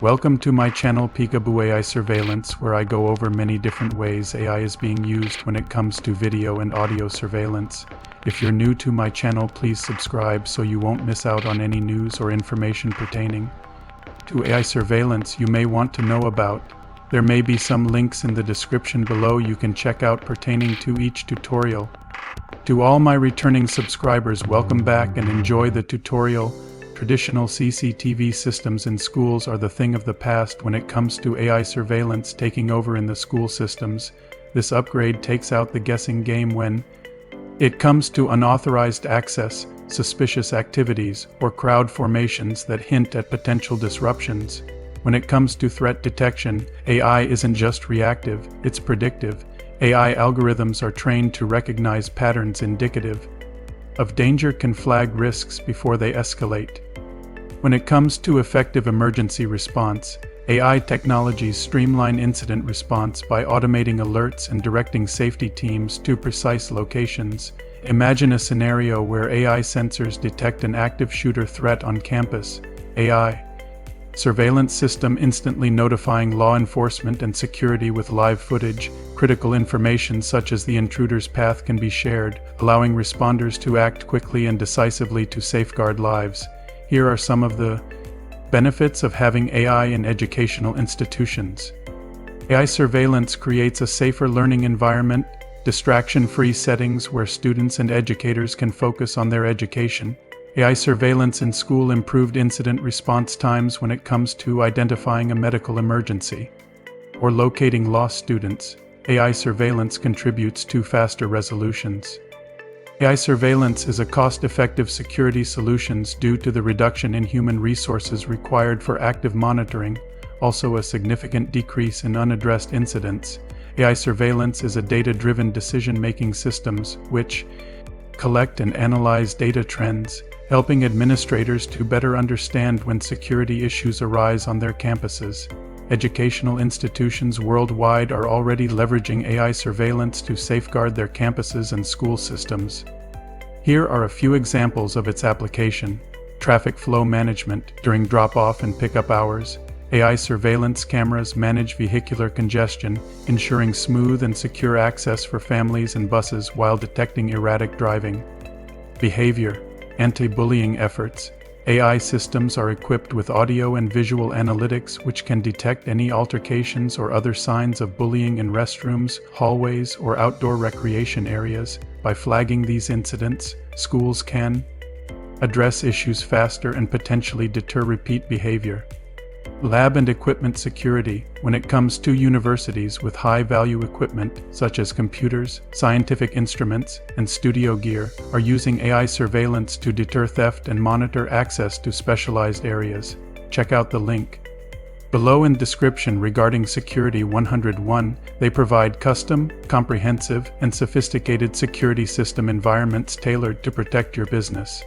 Welcome to my channel PeekAboo-AI Surveillance, where I go over many different ways AI is being used when it comes to video and audio surveillance. If you're new to my channel, please subscribe so you won't miss out on any news or information pertaining to AI surveillance you may want to know about. There may be some links in the description below you can check out pertaining to each tutorial. To all my returning subscribers, welcome back and enjoy the tutorial. Traditional CCTV systems in schools are the thing of the past when it comes to AI surveillance taking over in the school systems. This upgrade takes out the guessing game when it comes to unauthorized access, suspicious activities, or crowd formations that hint at potential disruptions. When it comes to threat detection, AI isn't just reactive, it's predictive. AI algorithms are trained to recognize patterns indicative of danger, can flag risks before they escalate. When it comes to effective emergency response, AI technologies streamline incident response by automating alerts and directing safety teams to precise locations. Imagine a scenario where AI sensors detect an active shooter threat on campus. AI surveillance system instantly notifying law enforcement and security with live footage. Critical information such as the intruder's path can be shared, allowing responders to act quickly and decisively to safeguard lives. Here are some of the benefits of having AI in educational institutions. AI surveillance creates a safer learning environment, distraction-free settings where students and educators can focus on their education. AI surveillance in school improved incident response times when it comes to identifying a medical emergency or locating lost students. AI surveillance contributes to faster resolutions. AI surveillance is a cost-effective security solution due to the reduction in human resources required for active monitoring, also a significant decrease in unaddressed incidents. AI surveillance is a data-driven decision-making systems which collect and analyze data trends, helping administrators to better understand when security issues arise on their campuses. Educational institutions worldwide are already leveraging AI surveillance to safeguard their campuses and school systems. Here are a few examples of its application. Traffic flow management during drop-off and pickup hours. AI surveillance cameras manage vehicular congestion, ensuring smooth and secure access for families and buses while detecting erratic driving. Behavior anti-bullying efforts. AI systems are equipped with audio and visual analytics which can detect any altercations or other signs of bullying in restrooms, hallways, or outdoor recreation areas. By flagging these incidents, schools can address issues faster and potentially deter repeat behavior. Lab and equipment security. When it comes to universities with high-value equipment, such as computers, scientific instruments, and studio gear, are using AI surveillance to deter theft and monitor access to specialized areas. Check out the link below in description regarding Security 101. They provide custom, comprehensive, and sophisticated security system environments tailored to protect your business.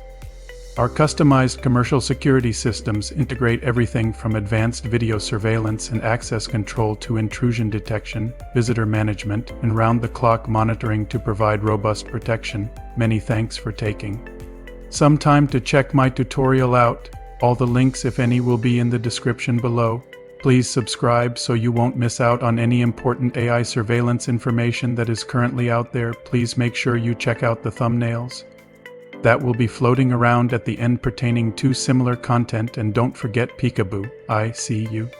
Our customized commercial security systems integrate everything from advanced video surveillance and access control to intrusion detection, visitor management, and round-the-clock monitoring to provide robust protection. Many thanks for taking some time to check my tutorial out. All the links, if any, will be in the description below. Please subscribe so you won't miss out on any important AI surveillance information that is currently out there. Please make sure you check out the thumbnails that will be floating around at the end pertaining to similar content, and don't forget PeekAboo. I see you.